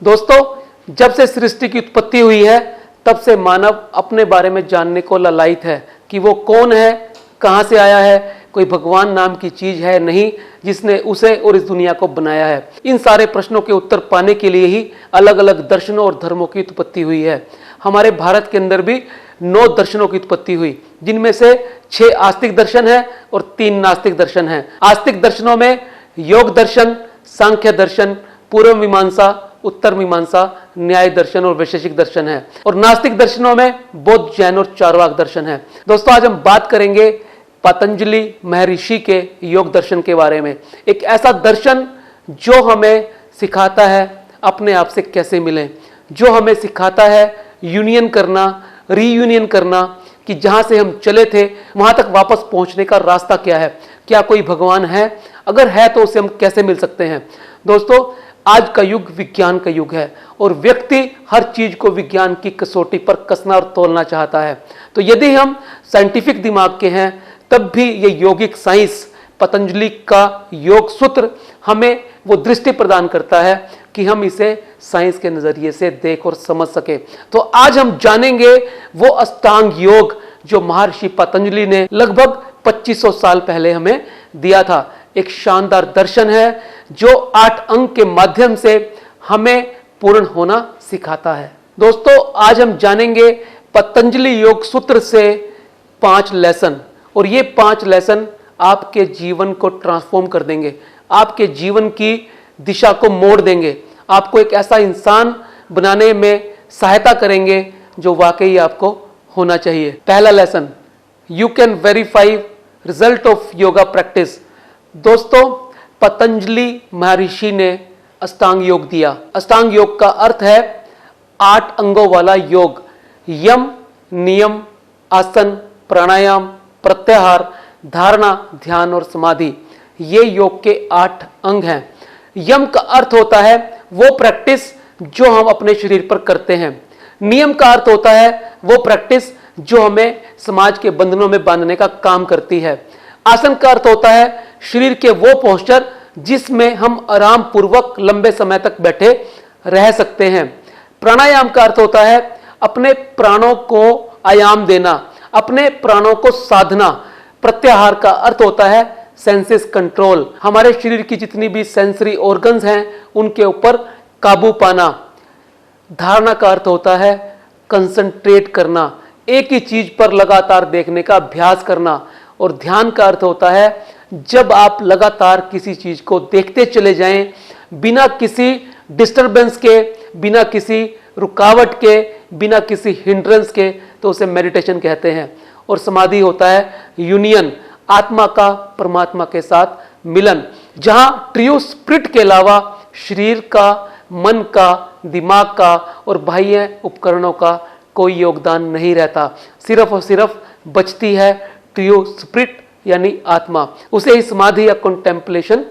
दोस्तों, जब से सृष्टि की उत्पत्ति हुई है तब से मानव अपने बारे में जानने को ललायित है कि वो कौन है, कहां से आया है, कोई भगवान नाम की चीज है नहीं जिसने उसे और इस दुनिया को बनाया है। इन सारे प्रश्नों के उत्तर पाने के लिए ही अलग अलग दर्शनों और धर्मों की उत्पत्ति हुई है। हमारे भारत के अंदर भी 9 दर्शनों की उत्पत्ति हुई, जिनमें से 6 आस्तिक दर्शन है और 3 नास्तिक दर्शन है। आस्तिक दर्शनों में योग दर्शन, सांख्य दर्शन, पूर्व मीमांसा, उत्तर मीमांसा, न्याय दर्शन और वैशेषिक दर्शन है। और नास्तिक दर्शनों में बौद्ध, जैन और चार्वाक दर्शन है। दोस्तों, आज हम बात करेंगे पतंजलि महर्षि के योग दर्शन के बारे में। एक ऐसा दर्शन जो हमें सिखाता है अपने आप से कैसे मिलें, जो हमें सिखाता है यूनियन करना, रीयूनियन करना, कि जहां से हम चले थे वहां तक वापस पहुंचने का रास्ता क्या है, क्या कोई भगवान है, अगर है तो उसे हम कैसे मिल सकते हैं। दोस्तों, आज का युग विज्ञान का युग है और व्यक्ति हर चीज को विज्ञान की कसौटी पर कसना और तोलना चाहता है। तो यदि हम साइंटिफिक दिमाग के हैं तब भी ये यौगिक साइंस, पतंजलि का योग सूत्र हमें वो दृष्टि प्रदान करता है कि हम इसे साइंस के नजरिए से देख और समझ सके। तो आज हम जानेंगे वो अष्टांग योग जो महर्षि पतंजलि ने लगभग 2500 साल पहले हमें दिया था। एक शानदार दर्शन है जो 8 अंग के माध्यम से हमें पूर्ण होना सिखाता है। दोस्तों, आज हम जानेंगे पतंजलि योग सूत्र से 5 लेसन, और ये 5 लेसन आपके जीवन को ट्रांसफॉर्म कर देंगे, आपके जीवन की दिशा को मोड़ देंगे, आपको एक ऐसा इंसान बनाने में सहायता करेंगे जो वाकई आपको होना चाहिए। पहला lesson, you can verify result of yoga practice. दोस्तों, पतंजलि महर्षि ने अष्टांग योग दिया। अष्टांग योग का अर्थ है 8 अंगों वाला योग। यम, नियम, आसन, प्राणायाम, प्रत्याहार, धारणा, ध्यान और समाधि, ये योग के 8 अंग हैं। यम का अर्थ होता है वो प्रैक्टिस जो हम अपने शरीर पर करते हैं। नियम का अर्थ होता है वो प्रैक्टिस जो हमें समाज के बंधनों में बांधने का काम करती है। आसन का अर्थ होता है शरीर के वो पोस्चर जिसमें हम आराम पूर्वक लंबे समय तक बैठे रह सकते हैं। प्राणायाम का अर्थ होता है अपने प्राणों को आयाम देना, अपने प्राणों को साधना। प्रत्याहार का अर्थ होता है सेंसेस कंट्रोल, हमारे शरीर की जितनी भी सेंसरी ऑर्गन्स हैं उनके ऊपर काबू पाना। धारणा का अर्थ होता है कंसंट्रेट करना, एक ही चीज पर लगातार देखने का अभ्यास करना। और ध्यान का अर्थ होता है जब आप लगातार किसी चीज को देखते चले जाएं बिना किसी डिस्टरबेंस के, बिना किसी रुकावट के, बिना किसी हिंड्रेंस के, तो उसे मेडिटेशन कहते हैं। और समाधि होता है यूनियन, आत्मा का परमात्मा के साथ मिलन, जहां ट्रू स्पिरिट के अलावा शरीर का, मन का, दिमाग का और बाह्य उपकरणों का कोई योगदान नहीं रहता। सिर्फ और सिर्फ बचती है ट्रू स्पिरिट यानी आत्मा। उसे ही समाधि या कंटेम्पलेशन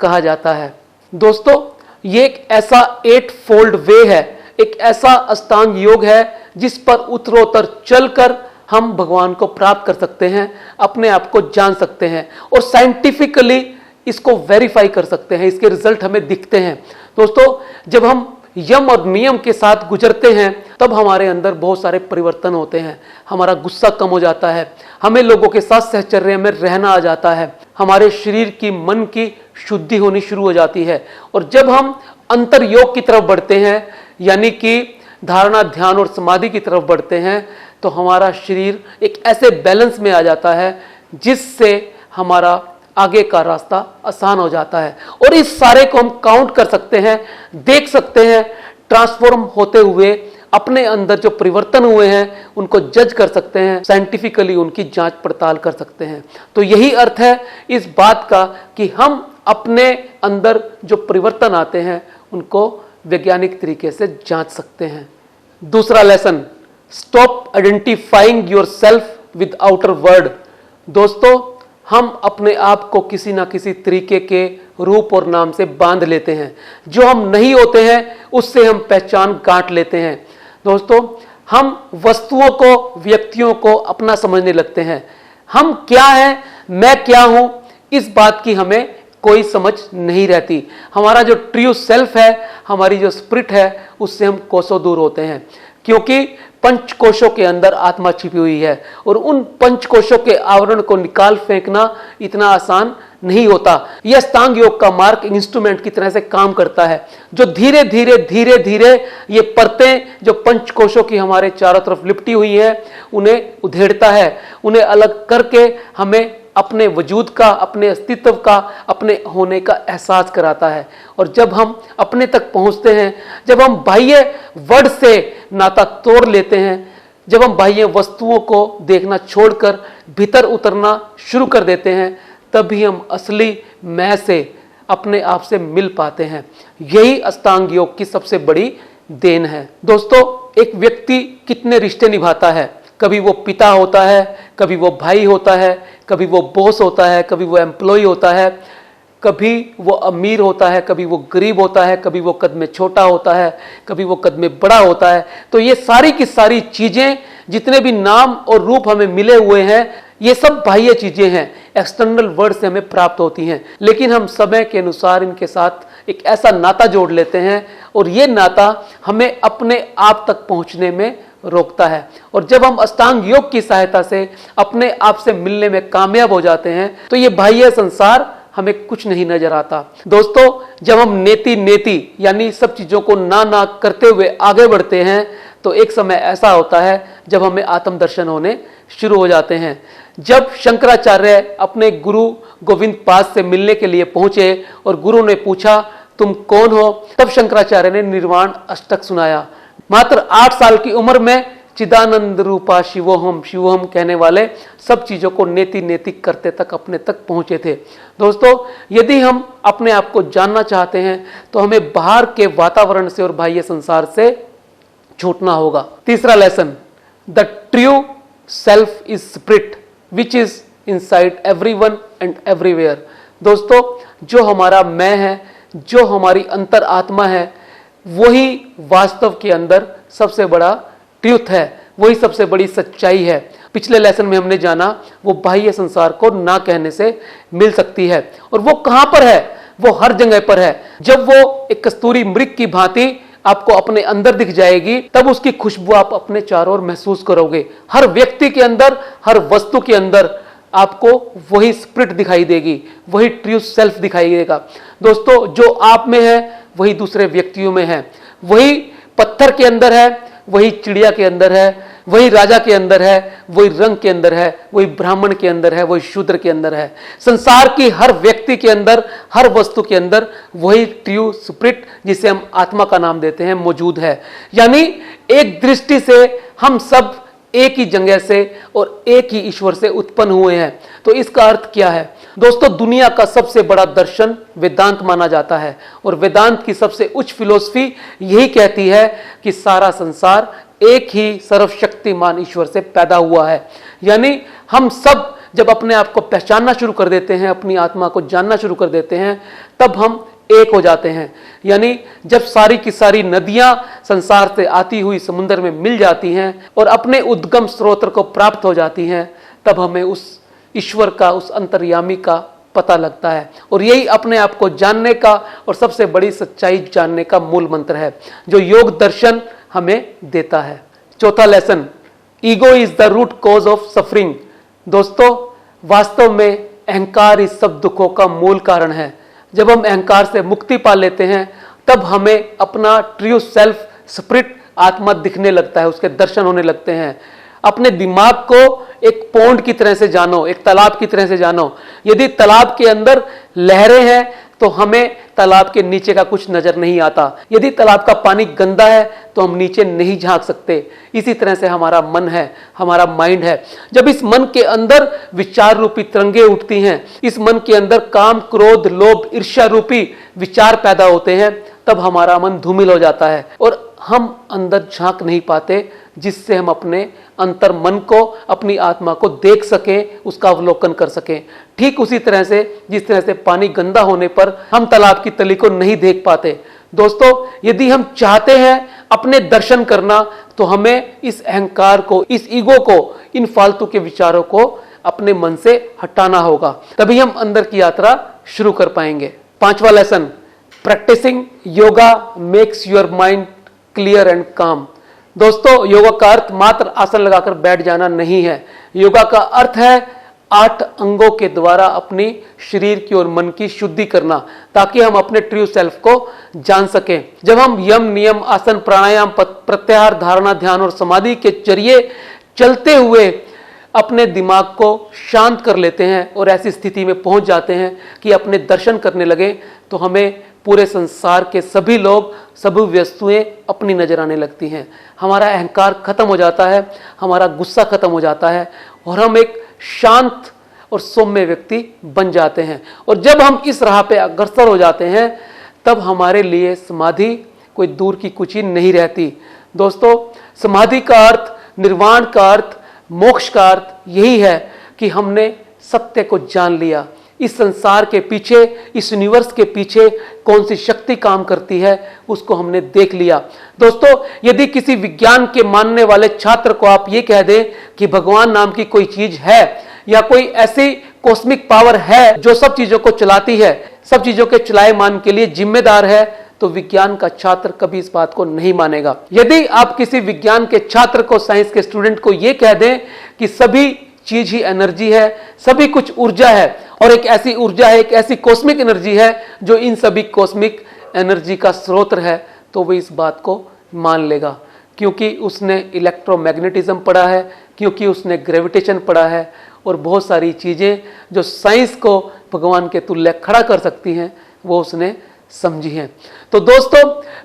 कहा जाता है। दोस्तों, ये एक ऐसा 8 फोल्ड वे है, एक ऐसा अष्टांग योग है जिस पर उत्तरोत्तर चलकर हम भगवान को प्राप्त कर सकते हैं, अपने आप को जान सकते हैं और साइंटिफिकली इसको वेरीफाई कर सकते हैं। इसके रिजल्ट हमें दिखते हैं। दोस्तों, जब हम यम और नियम के साथ गुजरते हैं तब हमारे अंदर बहुत सारे परिवर्तन होते हैं। हमारा गुस्सा कम हो जाता है, हमें लोगों के साथ सहचर्य में रहना आ जाता है, हमारे शरीर की, मन की शुद्धि होनी शुरू हो जाती है। और जब हम अंतर योग की तरफ बढ़ते हैं, यानी कि धारणा, ध्यान और समाधि की तरफ बढ़ते हैं, तो हमारा शरीर एक ऐसे बैलेंस में आ जाता है जिससे हमारा आगे का रास्ता आसान हो जाता है। और इस सारे को हम काउंट कर सकते हैं, देख सकते हैं, ट्रांसफॉर्म होते हुए अपने अंदर जो परिवर्तन हुए हैं उनको जज कर सकते हैं, साइंटिफिकली उनकी जांच पड़ताल कर सकते हैं। तो यही अर्थ है इस बात का कि हम अपने अंदर जो परिवर्तन आते हैं उनको वैज्ञानिक तरीके से जांच सकते हैं। दूसरा lesson, stop identifying your self with outer word. दोस्तों, हम अपने आप को किसी ना किसी तरीके के रूप और नाम से बांध लेते हैं। जो हम नहीं होते हैं उससे हम पहचान गांठ लेते हैं। दोस्तों, हम वस्तुओं को, व्यक्तियों को अपना समझने लगते हैं। हम क्या हैं, मैं क्या हूं, इस बात की हमें कोई समझ नहीं रहती। हमारा जो ट्रू सेल्फ है, हमारी जो स्पिरिट है, उससे हम कोसों दूर होते हैं, क्योंकि पंचकोशों के अंदर आत्मा छिपी हुई है और उन पंचकोशों के आवरण को निकाल फेंकना इतना आसान नहीं होता। यह अष्टांग योग का मार्ग इंस्ट्रूमेंट की तरह से काम करता है, जो धीरे धीरे ये परतें जो पंचकोशों की हमारे चारों तरफ लिपटी हुई है, उन्हें उधेड़ता है, उन्हें अलग करके हमें अपने वजूद का, अपने अस्तित्व का, अपने होने का एहसास कराता है। और जब हम अपने तक पहुंचते हैं, जब हम बाह्य वर्ड से नाता तोड़ लेते हैं, जब हम बाह्य वस्तुओं को देखना छोड़कर भीतर उतरना शुरू कर देते हैं, तभी हम असली मैं से, अपने आप से मिल पाते हैं। यही अष्टांग योग की सबसे बड़ी देन है। दोस्तों, एक व्यक्ति कितने रिश्ते निभाता है, कभी वो पिता होता है, कभी वो भाई होता है, कभी वो बॉस होता है, कभी वो एम्प्लॉय होता है, कभी वो अमीर होता है, कभी वो गरीब होता है, कभी वो कद में छोटा होता है, कभी वो कद में बड़ा होता है। तो ये सारी की सारी चीजें, जितने भी नाम और रूप हमें मिले हुए हैं, ये सब बाह्य चीजें हैं, एक्सटर्नल वर्ड से हमें प्राप्त होती हैं। लेकिन हम समय के अनुसार इनके साथ एक ऐसा नाता जोड़ लेते हैं और ये नाता हमें अपने आप तक पहुंचने में रोकता है। और जब हम अष्टांग योग की सहायता से अपने आप से मिलने में कामयाब हो जाते हैं, तो ये बाह्य संसार हमें कुछ नहीं नजर आता। दोस्तों, जब हम नेति यानी सब चीजों को ना करते हुए आगे बढ़ते हैं, तो एक समय ऐसा होता है जब हमें आत्मदर्शन होने शुरू हो जाते हैं। जब शंकराचार्य अपने गुरु गोविंद पाद से मिलने के लिए पहुंचे और गुरु ने पूछा, तुम कौन हो, तब शंकराचार्य ने निर्वाण अष्टक सुनाया। मात्र 8 साल की उम्र में चिदानंद रूपा शिवोहम शिवोहम कहने वाले सब चीजों को नेति करते तक अपने तक पहुंचे थे। दोस्तों, यदि हम अपने आप को जानना चाहते हैं, तो हमें बाहर के वातावरण से और बाह्य संसार से छूटना होगा। तीसरा lesson, the true self is spirit which is inside everyone and everywhere. दोस्तों, जो हमारा मैं है, जो हमारी अंतर आत्मा है, वही वास्तव के अंदर सबसे बड़ा ट्रूथ है, वही सबसे बड़ी सच्चाई है। पिछले लेसन में हमने जाना, वो बाह्य संसार को ना कहने से मिल सकती है। और वो कहां पर है? वो हर जगह पर है। जब वो एक कस्तूरी मृग की भांति आपको अपने अंदर दिख जाएगी, तब उसकी खुशबू आप अपने चारों ओर महसूस करोगे। हर व्यक्ति के अंदर, हर वस्तु के अंदर आपको वही स्पिरिट दिखाई देगी, वही ट्रू सेल्फ दिखाई देगा। दोस्तों, जो आप में है वही दूसरे व्यक्तियों में है, वही पत्थर के अंदर है, वही चिड़िया के अंदर है, वही राजा के अंदर है, वही रंग के अंदर है, वही ब्राह्मण के अंदर है, वही शूद्र के अंदर है। संसार की हर व्यक्ति के अंदर, हर वस्तु के अंदर वही ट्रू स्पिरिट, जिसे हम आत्मा का नाम देते हैं, मौजूद है। यानी एक दृष्टि से हम सब एक ही जगह से और एक ही ईश्वर से उत्पन्न हुए हैं। तो इसका अर्थ क्या है? दोस्तों, दुनिया का सबसे बड़ा दर्शन वेदांत माना जाता है और वेदांत की सबसे उच्च फिलॉसफी यही कहती है कि सारा संसार एक ही सर्वशक्तिमान ईश्वर से पैदा हुआ है। यानी हम सब जब अपने आप को पहचानना शुरू कर देते हैं, अपनी आत्मा को जानना शुरू कर देते हैं, तब हम एक हो जाते हैं। यानी जब सारी की सारी नदियां संसार से आती हुई समुद्र में मिल जाती हैं और अपने उद्गम स्रोत को प्राप्त हो जाती हैं, तब हमें उस ईश्वर का, उस अंतर्यामी का पता लगता है। और यही अपने आप को जानने का और सबसे बड़ी सच्चाई जानने का मूल मंत्र है, जो योग दर्शन हमें देता है। चौथा lesson, ego is the root cause of suffering. दोस्तों, वास्तव में अहंकार इस सब दुखों का मूल कारण है। जब हम अहंकार से मुक्ति पा लेते हैं, तब हमें अपना ट्रू सेल्फ स्पिरिट आत्मा दिखने लगता है, उसके दर्शन होने लगते हैं। अपने दिमाग को एक पौंड की तरह से जानो, एक तालाब की तरह से जानो। यदि तालाब के अंदर लहरें हैं, तो हमें तालाब के नीचे का कुछ नजर नहीं आता। यदि तालाब का पानी गंदा है, तो हम नीचे नहीं झांक सकते। इसी तरह से हमारा मन है, हमारा माइंड है। जब इस मन के अंदर विचार रूपी तरंगे उठती हैं, इस मन के अंदर काम, क्रोध, लोभ, ईर्ष्या रूपी विचार पैदा होते हैं, तब हमारा मन धूमिल हो जाता है और हम अंदर झांक नहीं पाते, जिससे हम अपने अंतर मन को, अपनी आत्मा को देख सकें, उसका अवलोकन कर सकें। ठीक उसी तरह से जिस तरह से पानी गंदा होने पर हम तालाब की तली को नहीं देख पाते। दोस्तों, यदि हम चाहते हैं अपने दर्शन करना, तो हमें इस अहंकार को, इस ईगो को, इन फालतू के विचारों को अपने मन से हटाना होगा। तभी हम अंदर की यात्रा शुरू कर पाएंगे। 5वां lesson, practising yoga makes your mind clear and calm. दोस्तों, योगा का अर्थ मात्र आसन लगाकर बैठ जाना नहीं है। योगा का अर्थ है 8 अंगों के द्वारा अपनी शरीर की और मन की शुद्धि करना, ताकि हम अपने ट्रू सेल्फ को जान सकें। जब हम यम, नियम, आसन, प्राणायाम, प्रत्याहार, धारणा, ध्यान और समाधि के जरिए चलते हुए अपने दिमाग को शांत कर लेते हैं और ऐसी स्थिति में पहुंच जाते हैं कि अपने दर्शन करने लगे, तो हमें पूरे संसार के सभी लोग, सभी वस्तुएं अपनी नजर आने लगती हैं। हमारा अहंकार खत्म हो जाता है, हमारा गुस्सा खत्म हो जाता है और हम एक शांत और सौम्य व्यक्ति बन जाते हैं। और जब हम इस राह पे अग्रसर हो जाते हैं, तब हमारे लिए समाधि कोई दूर की कुछ ही नहीं रहती। दोस्तों, समाधि का अर्थ, निर्वाण का अर्थ, मोक्ष का अर्थ यही है कि हमने सत्य को जान लिया। इस संसार के पीछे, इस यूनिवर्स के पीछे कौन सी शक्ति काम करती है, उसको हमने देख लिया। दोस्तों, यदि किसी विज्ञान के मानने वाले छात्र को आप ये कह दें कि भगवान नाम की कोई चीज है या कोई ऐसी कॉस्मिक पावर है जो सब चीजों को चलाती है, सब चीजों के चलाएमान के लिए जिम्मेदार है, तो विज्ञान का छात्र कभी इस बात को नहीं मानेगा। यदि आप किसी विज्ञान के छात्र को, साइंस के स्टूडेंट को यह कह दें कि सभी चीज ही एनर्जी है, सभी कुछ ऊर्जा है और एक ऐसी ऊर्जा है, एक ऐसी कॉस्मिक एनर्जी है जो इन सभी कॉस्मिक एनर्जी का स्रोत है, तो वो इस बात को मान लेगा, क्योंकि उसने इलेक्ट्रोमैग्नेटिज्म पढ़ा है, क्योंकि उसने ग्रेविटेशन पढ़ा है और बहुत सारी चीजें जो साइंस को भगवान के तुल्य खड़ा कर सकती हैं, वो उसने समझी हैं। तो दोस्तों,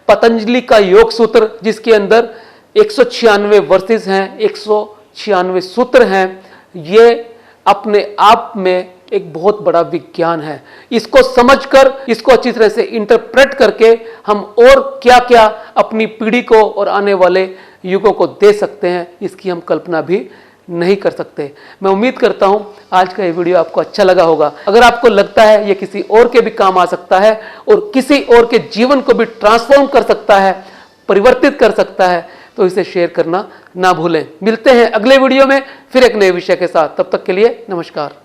पतंजलि का योग सूत्र, जिसके अंदर 196 वर्सेस हैं, 196 सूत्र हैं, ये अपने आप में एक बहुत बड़ा विज्ञान है। इसको समझकर, इसको अच्छी तरह से इंटरप्रेट करके हम और क्या क्या अपनी पीढ़ी को और आने वाले युगों को दे सकते हैं, इसकी हम कल्पना भी नहीं कर सकते। मैं उम्मीद करता हूं आज का ये वीडियो आपको अच्छा लगा होगा। अगर आपको लगता है ये किसी और के भी काम आ सकता है और किसी और के जीवन को भी ट्रांसफॉर्म कर सकता है, परिवर्तित कर सकता है, तो इसे शेयर करना ना भूलें। मिलते हैं अगले वीडियो में फिर एक नए विषय के साथ। तब तक के लिए नमस्कार।